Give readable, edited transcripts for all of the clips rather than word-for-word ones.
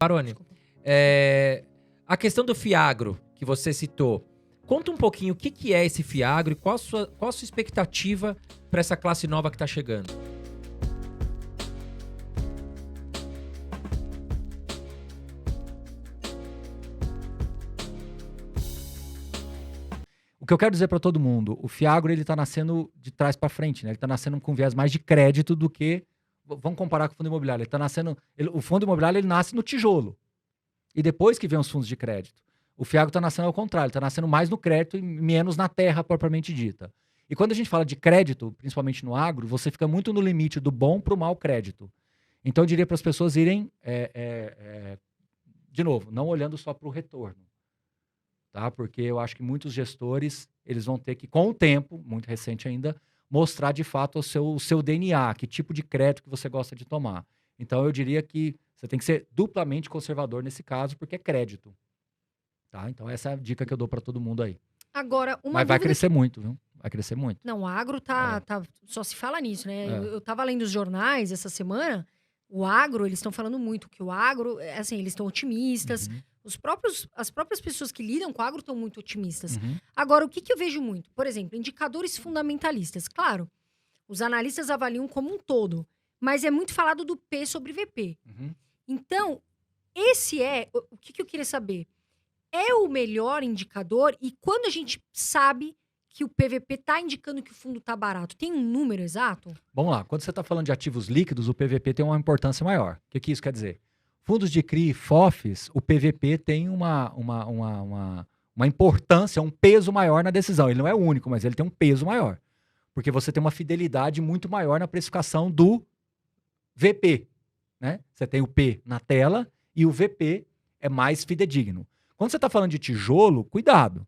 Baroni, a questão do Fiagro, que você citou, conta um pouquinho o que é esse Fiagro e qual a sua expectativa para essa classe nova que está chegando. O que eu quero dizer para todo mundo, o Fiagro ele tá nascendo de trás para frente, né? Ele tá nascendo com viés mais de crédito do que... Vamos comparar com o fundo imobiliário. Ele tá nascendo... o fundo imobiliário ele nasce no tijolo. E depois que vem os fundos de crédito. O Fiagro está nascendo ao contrário, está nascendo mais no crédito e menos na terra propriamente dita. E quando a gente fala de crédito, principalmente no agro, você fica muito no limite do bom para o mau crédito. Então eu diria para as pessoas irem, de novo, não olhando só para o retorno. Tá? Porque eu acho que muitos gestores eles vão ter que, com o tempo, muito recente ainda, mostrar de fato o seu DNA, que tipo de crédito que você gosta de tomar. Então eu diria que você tem que ser duplamente conservador nesse caso, porque é crédito. Tá? Então essa é a dica que eu dou para todo mundo aí. Agora, Mas vai crescer muito, viu? Vai crescer muito. Não, o agro tá só se fala nisso, né? Eu tava lendo os jornais essa semana, o agro, eles estão falando muito que o agro, assim, eles estão otimistas. Uhum. As próprias pessoas que lidam com o agro estão muito otimistas. Uhum. Agora, o que eu vejo muito? Por exemplo, indicadores fundamentalistas. Claro, os analistas avaliam como um todo, mas é muito falado do P sobre VP. Uhum. Então, esse o que eu queria saber? É o melhor indicador? E quando a gente sabe que o PVP está indicando que o fundo está barato, tem um número exato? Vamos lá, quando você está falando de ativos líquidos, o PVP tem uma importância maior. O que isso quer dizer? Fundos de CRI e FOFs, o PVP tem uma importância, um peso maior na decisão. Ele não é o único, mas ele tem um peso maior. Porque você tem uma fidelidade muito maior na precificação do VP. Né? Você tem o P na tela e o VP é mais fidedigno. Quando você está falando de tijolo, cuidado,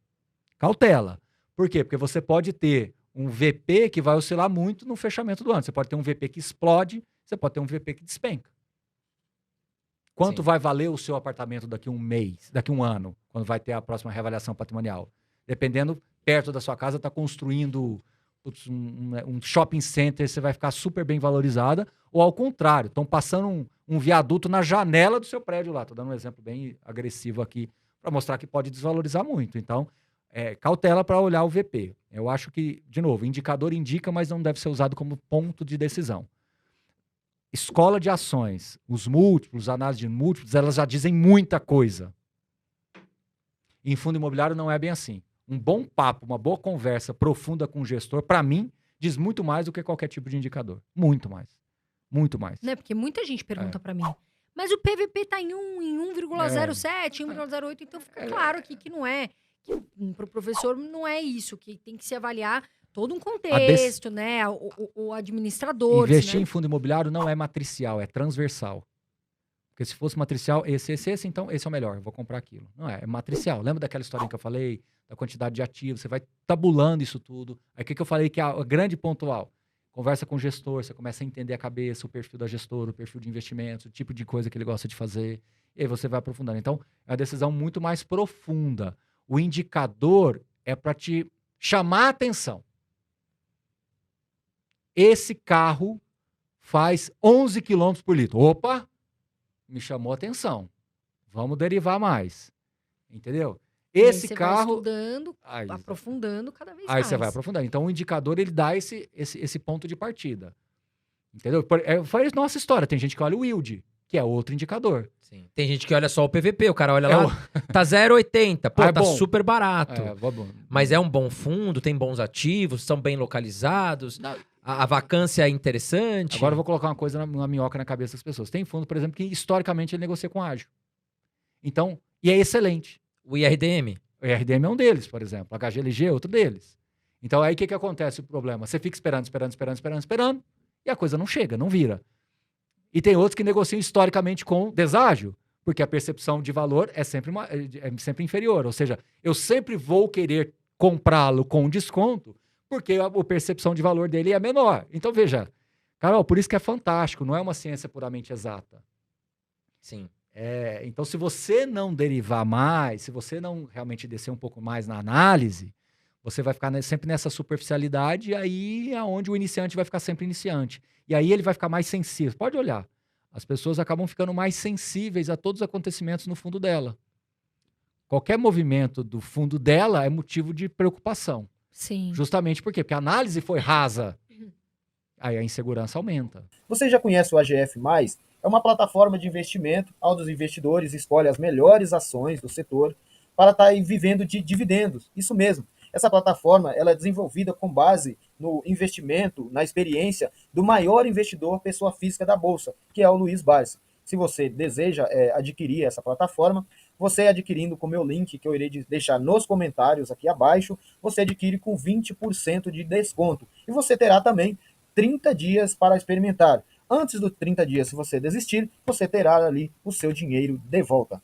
cautela. Por quê? Porque você pode ter um VP que vai oscilar muito no fechamento do ano. Você pode ter um VP que explode, você pode ter um VP que despenca. Quanto vai valer o seu apartamento daqui a um mês, daqui a um ano, quando vai ter a próxima reavaliação patrimonial? Dependendo, perto da sua casa está construindo um shopping center, você vai ficar super bem valorizada, ou ao contrário, estão passando um viaduto na janela do seu prédio lá. Estou dando um exemplo bem agressivo aqui, para mostrar que pode desvalorizar muito. Então, cautela para olhar o VP. Eu acho que, de novo, indicador indica, mas não deve ser usado como ponto de decisão. Escola de ações, os múltiplos, análise de múltiplos, elas já dizem muita coisa. Em fundo imobiliário não é bem assim. Um bom papo, uma boa conversa profunda com o gestor, para mim, diz muito mais do que qualquer tipo de indicador. Muito mais. Muito mais. Né? Porque muita gente pergunta para mim, mas o PVP está em 1,07, 1,08, então fica claro aqui que não é. Para o professor não é isso, que tem que se avaliar todo um contexto, né? O administrador. Investir né? em fundo imobiliário não é matricial, é transversal. Porque se fosse matricial, esse, então esse é o melhor, eu vou comprar aquilo. Não é matricial. Lembra daquela historinha que eu falei? Da quantidade de ativos, você vai tabulando isso tudo. Aí o que eu falei que é a grande pontual? Conversa com o gestor, você começa a entender a cabeça, o perfil da gestora, o perfil de investimento, o tipo de coisa que ele gosta de fazer. E aí você vai aprofundando. Então, é uma decisão muito mais profunda. O indicador é para te chamar a atenção. Esse carro faz 11 km por litro. Opa! Me chamou a atenção. Vamos derivar mais. Entendeu? Esse carro... Vai estudando, aprofundando cada vez mais. Aí você vai aprofundando. Então, o indicador, ele dá esse ponto de partida. Entendeu? Foi a nossa história. Tem gente que olha o yield, que é outro indicador. Sim. Tem gente que olha só o PVP. O cara olha lá, tá 0,80. Pô, tá bom. super barato. Bom. Mas é um bom fundo, tem bons ativos, são bem localizados. A vacância é interessante. Agora eu vou colocar uma coisa na minhoca na cabeça das pessoas. Tem fundo, por exemplo, que historicamente ele negocia com ágio. Então, e é excelente. O IRDM? O IRDM é um deles, por exemplo. A HGLG é outro deles. Então, aí o que acontece o problema? Você fica esperando, e a coisa não chega, não vira. E tem outros que negociam historicamente com deságio, porque a percepção de valor é sempre inferior. Ou seja, eu sempre vou querer comprá-lo com desconto, porque a percepção de valor dele é menor. Então, veja, Carol, por isso que é fantástico, não é uma ciência puramente exata. Sim. Então, se você não derivar mais, se você não realmente descer um pouco mais na análise, você vai ficar sempre nessa superficialidade, e aí é onde o iniciante vai ficar sempre iniciante. E aí ele vai ficar mais sensível. Pode olhar. as pessoas acabam ficando mais sensíveis a todos os acontecimentos no fundo dela. Qualquer movimento do fundo dela é motivo de preocupação. Sim. Justamente por quê? Porque a análise foi rasa. Aí a insegurança aumenta. Você já conhece o AGF+? É uma plataforma de investimento onde os investidores escolhem as melhores ações do setor para estar aí vivendo de dividendos. Isso mesmo. Essa plataforma ela é desenvolvida com base no investimento, na experiência do maior investidor pessoa física da Bolsa, que é o Luiz Barsi. Se você deseja adquirir essa plataforma, você adquirindo com o meu link, que eu irei deixar nos comentários aqui abaixo, você adquire com 20% de desconto. E você terá também 30 dias para experimentar. Antes dos 30 dias, se você desistir, você terá ali o seu dinheiro de volta.